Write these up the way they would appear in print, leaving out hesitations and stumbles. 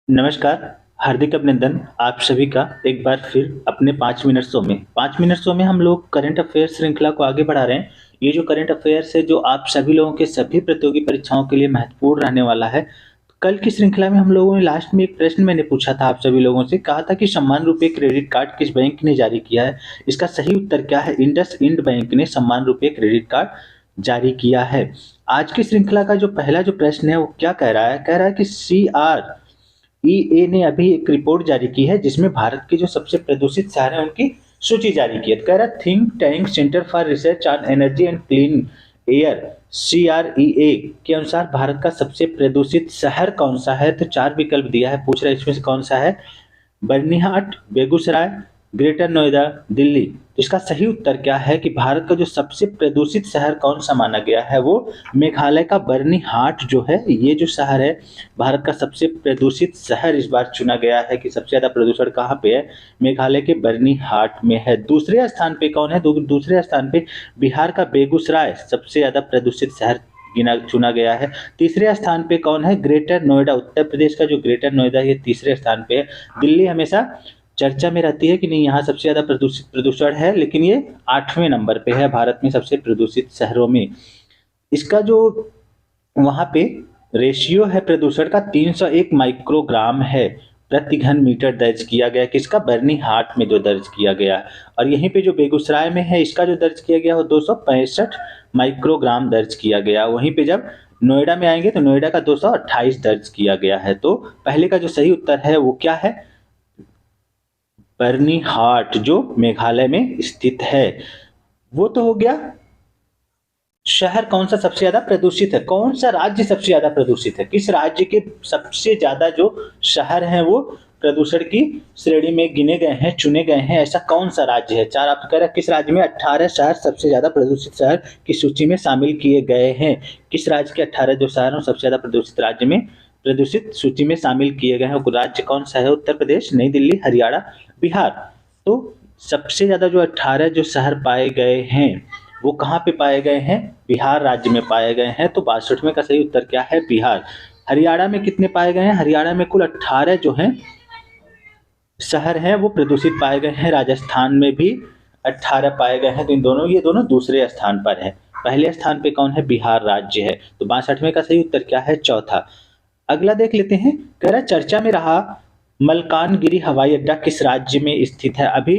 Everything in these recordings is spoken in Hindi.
नमस्कार, हार्दिक अभिनंदन आप सभी का एक बार फिर अपने 5 मिनट शो में। 5 मिनट शो में हम लोग करंट अफ़ेयर्स श्रृंखला को आगे बढ़ा रहे हैं। ये जो करंट अफ़ेयर्स है जो आप सभी लोगों के सभी प्रतियोगी परीक्षाओं के लिए महत्वपूर्ण रहने वाला है। कल की श्रृंखला में हम लोगों ने लास्ट में एक प्रश्न मैंने पूछा था आप सभी लोगों से, कहा था कि सम्मान रूपी क्रेडिट कार्ड किस बैंक ने जारी किया है? इसका सही उत्तर क्या है? इंडसइंड बैंक ने सम्मान रूपी क्रेडिट कार्ड जारी किया है। आज की श्रृंखला का जो पहला जो प्रश्न है वो क्या कह रहा है? कह रहा है कि CREA ने अभी एक रिपोर्ट जारी की है जिसमें भारत के जो सबसे प्रदूषित शहर हैं उनकी सूची जारी की है। कह रहा think tank centre for research on energy and clean air CREA के अनुसार भारत का सबसे प्रदूषित शहर कौन सा है? तो 4 विकल्प दिया है, पूछ रहा है इसमें से कौन सा है? बर्निहाट, बेगूसराय, ग्रेटर नोएडा, दिल्ली। तो इसका सही उत्तर क्या है कि भारत का जो सबसे प्रदूषित शहर कौन सा माना गया है? वो मेघालय का बर्निहाट जो है, ये जो शहर है भारत का सबसे प्रदूषित शहर इस बार चुना गया है कि सबसे ज्यादा प्रदूषण कहाँ पे है? मेघालय के बर्निहाट में है। दूसरे स्थान पे कौन है? दूसरे स्थान पे बिहार का बेगूसराय सबसे ज्यादा प्रदूषित शहर चुना गया है। तीसरे स्थान पे कौन है? ग्रेटर नोएडा, उत्तर प्रदेश का जो ग्रेटर नोएडा ये तीसरे स्थान पे है। दिल्ली हमेशा चर्चा में रहती है कि नहीं यहाँ सबसे ज्यादा प्रदूषण है, लेकिन ये 8वें नंबर पे है भारत में सबसे प्रदूषित शहरों में। इसका जो वहां पे रेशियो है प्रदूषण का 301 माइक्रोग्राम है प्रति घन मीटर दर्ज किया गया, किसका? बर्निहाट में जो दर्ज किया गया। और यहीं पे जो बेगूसराय में है इसका जो दर्ज किया गया वो 265 माइक्रोग्राम दर्ज किया गया। वहीं पे जब नोएडा में आएंगे तो नोएडा का 228 दर्ज किया गया है। तो पहले का जो सही उत्तर है वो क्या है? बर्निहाट जो मेघालय में स्थित है। वो तो हो गया। शहर कौन सा सबसे ज्यादा प्रदूषित है? कौन सा राज्य सबसे ज्यादा प्रदूषित है? किस राज्य के सबसे ज्यादा जो शहर हैं वो प्रदूषण की श्रेणी में गिने गए हैं, चुने गए हैं? ऐसा कौन सा राज्य है? चार आप कह रहे हैं किस राज्य में 18 शहर सबसे ज्यादा प्रदूषित शहर की सूची में शामिल किए गए हैं? किस राज्य के 18 जो शहर हैं सबसे ज्यादा प्रदूषित राज्य में प्रदूषित सूची में शामिल किए गए हैं? वो राज्य कौन सा है? उत्तर प्रदेश, नई दिल्ली, हरियाणा, बिहार। तो सबसे ज्यादा जो 18 जो शहर पाए गए हैं वो कहाँ पे पाए गए हैं? बिहार राज्य में पाए गए हैं। तो 62वें का सही उत्तर क्या है? बिहार। हरियाणा में कितने पाए गए हैं? हरियाणा में कुल 18 जो हैं शहर हैं वो प्रदूषित पाए गए हैं। राजस्थान में भी 18 पाए गए हैं। तो ये दोनों दूसरे स्थान पर है। पहले स्थान पे कौन है? बिहार राज्य है। तो 62वें का सही उत्तर क्या है? चौथा। अगला देख लेते हैं। कह रहा चर्चा में रहा मलकानगिरी हवाई अड्डा किस राज्य में स्थित है? अभी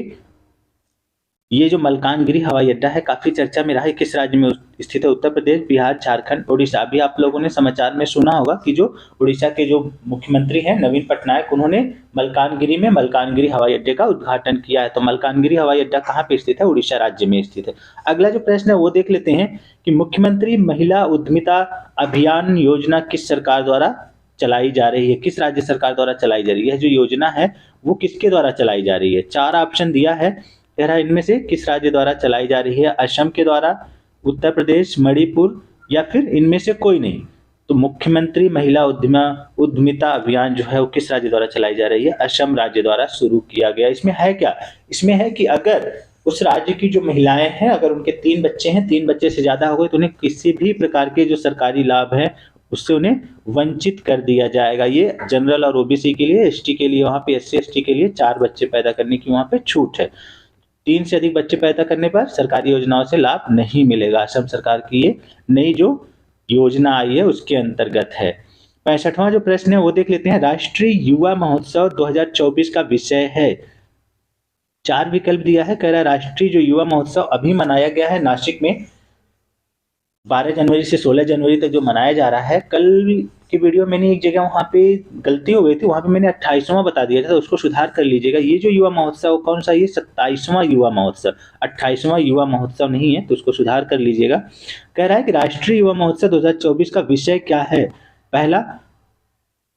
ये जो मलकानगिरी हवाई अड्डा है काफी चर्चा में रहा है, किस राज्य में स्थित है? उत्तर प्रदेश, बिहार, झारखंड, उड़ीसा। अभी आप लोगों ने समाचार में सुना होगा कि जो उड़ीसा के जो मुख्यमंत्री हैं नवीन पटनायक, उन्होंने मलकानगिरी में मलकानगिरी हवाई अड्डे का उद्घाटन किया है। तो मलकानगिरी हवाई अड्डा कहाँ पे स्थित है? उड़ीसा राज्य में स्थित है। अगला जो प्रश्न है वो देख लेते हैं कि मुख्यमंत्री महिला उद्यमिता अभियान योजना किस सरकार द्वारा चलाई जा रही है? किस राज्य सरकार द्वारा चलाई जा रही है? जो योजना है वो किसके द्वारा चलाई जा रही है? 4 ऑप्शन दिया है। कह रहा है इनमें से किस राज्य द्वारा चलाई जा रही है? असम के द्वारा, उत्तर प्रदेश, मणिपुर, या फिर इनमें से कोई नहीं। तो मुख्यमंत्री महिला उद्यमिता अभियान जो है वो किस राज्य द्वारा चलाई जा रही है? असम राज्य द्वारा शुरू किया गया। इसमें है क्या? इसमें है कि अगर उस राज्य की जो महिलाएं हैं अगर उनके 3 बच्चे हैं, 3 बच्चे से ज्यादा हो गए तो उन्हें किसी भी प्रकार के जो सरकारी लाभ है उससे उन्हें वंचित कर दिया जाएगा। ये जनरल और ओबीसी के लिए, एसटी के लिए, वहां पे एससी एसटी के लिए 4 बच्चे पैदा करने की वहां पे छूट है। 3 से अधिक बच्चे पैदा करने पर सरकारी योजनाओं से लाभ नहीं मिलेगा। असम सरकार की ये नई जो योजना आई है उसके अंतर्गत है। 65वां जो प्रश्न है वो देख लेते हैं। राष्ट्रीय युवा महोत्सव 2024 का विषय है। 4 विकल्प दिया है। कह रहा है राष्ट्रीय जो युवा महोत्सव अभी मनाया गया है नासिक में 12 जनवरी से 16 जनवरी तक जो मनाया जा रहा है। कल की वीडियो मैंने एक जगह वहां पे गलती हो गई थी, वहां पे मैंने 28वां बता दिया था, तो उसको सुधार कर लीजिएगा। ये जो युवा महोत्सव कौन सा? ये 27वां युवा महोत्सव, 28वां युवा महोत्सव नहीं है, तो उसको सुधार कर लीजिएगा। कह रहा है कि राष्ट्रीय युवा महोत्सव 2024 का विषय क्या है? पहला,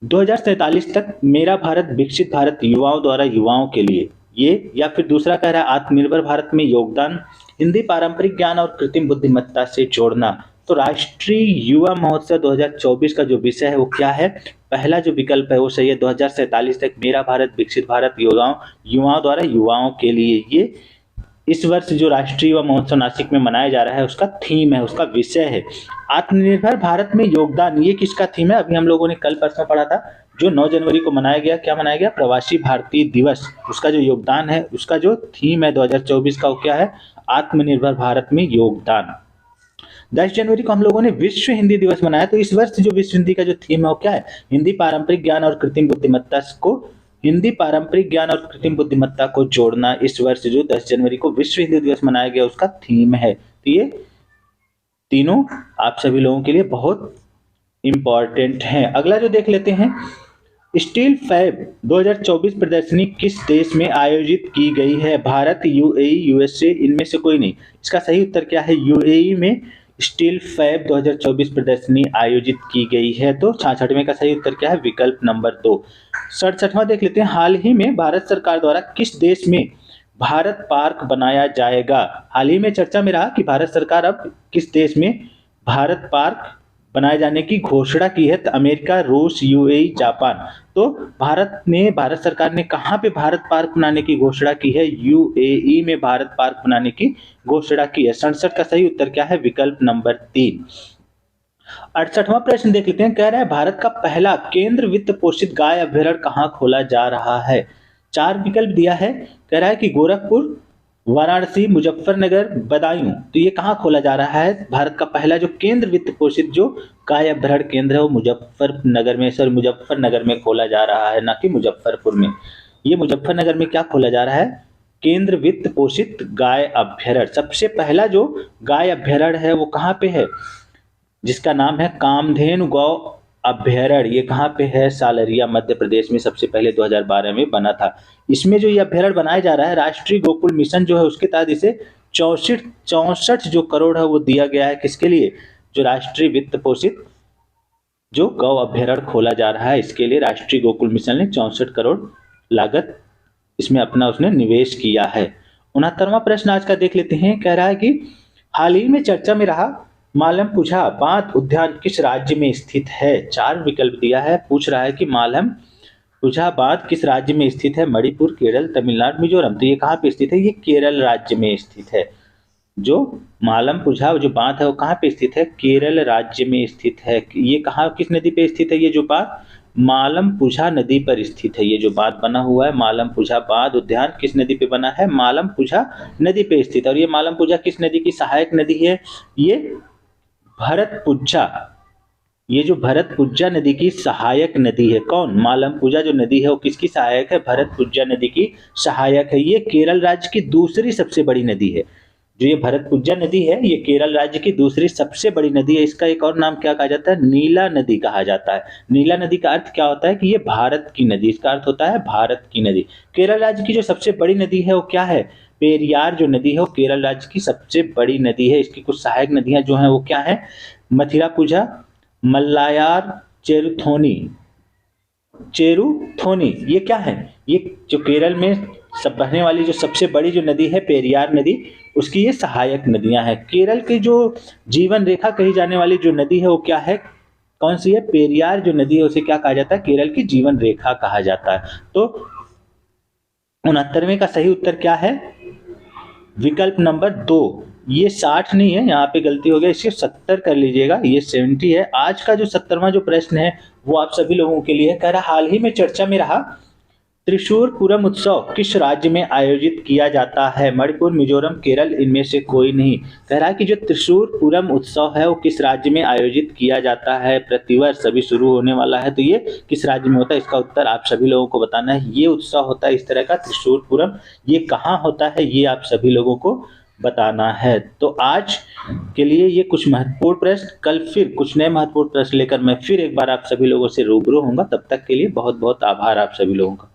2047 तक मेरा भारत विकसित भारत युवाओं द्वारा युवाओं के लिए, ये। या फिर दूसरा कह रहा है आत्मनिर्भर भारत में योगदान, हिंदी पारंपरिक ज्ञान और कृत्रिम बुद्धिमत्ता से जोड़ना। तो राष्ट्रीय युवा महोत्सव 2024 का जो विषय है वो क्या है? पहला जो विकल्प है वो सही है, 2047 तक मेरा भारत विकसित भारत युवाओं द्वारा युवाओं के लिए। ये इस वर्ष जो राष्ट्रीय युवा महोत्सव नासिक में मनाया जा रहा है उसका थीम है, उसका विषय है। आत्मनिर्भर भारत में योगदान, ये किसका थीम है? अभी हम लोगों ने कल परसों पढ़ा था जो 9 जनवरी को मनाया गया, क्या मनाया गया, प्रवासी भारतीय दिवस, उसका जो योगदान है, उसका जो थीम है 2024 का वो क्या है, आत्मनिर्भर भारत में योगदान। 10 जनवरी को हम लोगों ने विश्व हिंदी दिवस मनाया, तो इस वर्ष जो विश्व हिंदी का जो थीम है वो क्या है, हिंदी पारंपरिक ज्ञान और कृत्रिम बुद्धिमत्ता को, हिंदी पारंपरिक ज्ञान और कृत्रिम बुद्धिमत्ता को जोड़ना इस वर्ष जो 10 जनवरी को विश्व हिंदी दिवस मनाया गया उसका थीम है। तो ये तीनों आप सभी लोगों के लिए बहुत इंपॉर्टेंट हैं। अगला जो देख लेते हैं, स्टील फैब 2024 प्रदर्शनी किस देश में आयोजित की गई है, भारत, यूएई, यूएसए, इनमें से कोई नहीं। इसका सही उत्तर क्या है, यूएई में स्टील फैब 2024 प्रदर्शनी आयोजित की गई है। तो 66वें का सही उत्तर क्या है, विकल्प नंबर 2। 67वां देख लेते हैं, हाल ही में भारत सरकार द्वारा किस देश में भारत पार्क बनाया जाएगा। हाल ही में चर्चा में रहा कि भारत सरकार अब किस देश में भारत पार्क बनाए जाने की घोषणा की है, तो अमेरिका, रूस, यूएई, जापान। तो भारत सरकार ने कहां पे भारत पार्क बनाने की घोषणा की है, यूएई में भारत पार्क बनाने की घोषणा की है। 67 का सही उत्तर क्या है, विकल्प नंबर 3। 68वां प्रश्न देख लेते हैं, कह रहा है भारत का पहला केंद्र वित्त पोषित गाय अभ्यारण्य कहां खोला जा रहा है। 4 विकल्प दिया है, कह रहा है कि गोरखपुर, वाराणसी, मुजफ्फरनगर, बदायूं। तो ये कहाँ खोला जा रहा है, भारत का पहला जो केंद्र वित्त पोषित जो गाय अभ्यारण्य केंद्र है वो मुजफ्फरनगर में खोला जा रहा है, ना कि मुजफ्फरपुर में। ये मुजफ्फरनगर में क्या खोला जा रहा है, केंद्र वित्त पोषित गाय अभ्यारण्य। सबसे पहला जो गाय अभ्यारण्य है वो कहाँ पे है, जिसका नाम है कामधेनु गौ अभ्यारण्य। ये कहाँ पे है, सालरिया, मध्य प्रदेश में सबसे पहले 2012 में बना था। इसमें जो ये अभ्यारण्य बनाया जा रहा है, राष्ट्रीय गोकुल मिशन जो है उसके तहत इसे 64 जो करोड़ है वो दिया गया है, किसके लिए, जो राष्ट्रीय वित्त पोषित जो गौ अभ्यारण्य खोला जा रहा है इसके लिए राष्ट्रीय गोकुल मिशन ने 64 करोड़ लागत इसमें अपना उसने निवेश किया है। 69वां प्रश्न आज का देख लेते हैं, कह रहा है कि हाल ही में चर्चा में रहा मालमपुझा बांध उद्यान किस राज्य में स्थित है। 4 विकल्प दिया है, पूछ रहा है कि मालमपुझा बांध किस राज्य में स्थित है, मणिपुर, केरल, तमिलनाडु, मिजोरम। तो ये कहाँ पे स्थित है, ये केरल राज्य में स्थित है। जो मालमपुझा जो बांध है वो कहाँ पे स्थित है, केरल राज्य में स्थित है। ये कहाँ, किस नदी पे स्थित है, ये जो बांध मालमपुझा नदी पर स्थित है। ये जो बांध बना हुआ है मालमपुझा बांध उद्यान किस नदी पे बना है, मालमपुझा नदी पे स्थित है। और ये मालमपुझा किस नदी की सहायक नदी है, ये भरतपुझा, ये जो भरतपुझा नदी की सहायक नदी है। कौन, मालमपुझा जो नदी है वो किसकी सहायक है, भरतपुझा नदी की सहायक है। ये केरल राज्य की दूसरी सबसे बड़ी नदी है। जो ये भरतपुझा नदी है ये केरल राज्य की दूसरी सबसे बड़ी नदी है। इसका एक और नाम क्या कहा जाता है, नीला नदी कहा जाता है। नीला नदी का अर्थ क्या होता है कि ये भारत की नदी, इसका अर्थ होता है भारत की नदी। केरल राज्य की जो सबसे बड़ी नदी है वो क्या है, पेरियार जो नदी है वो केरल राज्य की सबसे बड़ी नदी है। इसकी कुछ सहायक नदियां जो हैं वो क्या है, मथिरापुझा, मल्लायार, चेरुथोनी। ये क्या है, ये जो केरल में सब बहने वाली जो सबसे बड़ी जो नदी है पेरियार नदी, उसकी ये सहायक नदियां हैं। केरल की जो जीवन रेखा कही जाने वाली जो नदी है वो क्या है, कौन सी है, पेरियार जो नदी है उसे क्या कहा जाता है, केरल की जीवन रेखा कहा जाता है। तो 69वें का सही उत्तर क्या है, विकल्प नंबर 2। ये 60 नहीं है, यहाँ पे गलती हो गया, इसे 70 कर लीजिएगा, ये 70 है। आज का जो 70वां जो प्रश्न है वो आप सभी लोगों के लिए कह रहा, हाल ही में चर्चा में रहा त्रिशूर पूरम उत्सव किस राज्य में आयोजित किया जाता है, मणिपुर, मिजोरम, केरल, इनमें से कोई नहीं। कह रहा है कि जो त्रिशूर पूरम उत्सव है वो किस राज्य में आयोजित किया जाता है, प्रतिवर्ष अभी शुरू होने वाला है, तो ये किस राज्य में होता है, इसका उत्तर आप सभी लोगों को बताना है। ये उत्सव होता है इस तरह का त्रिशूर पूरम, ये कहाँ होता है ये आप सभी लोगों को बताना है। तो आज के लिए ये कुछ महत्वपूर्ण प्रश्न, कल फिर कुछ नए महत्वपूर्ण प्रश्न लेकर मैं फिर एक बार आप सभी लोगों से रूबरू होऊंगा। तब तक के लिए बहुत बहुत आभार आप सभी लोगों का।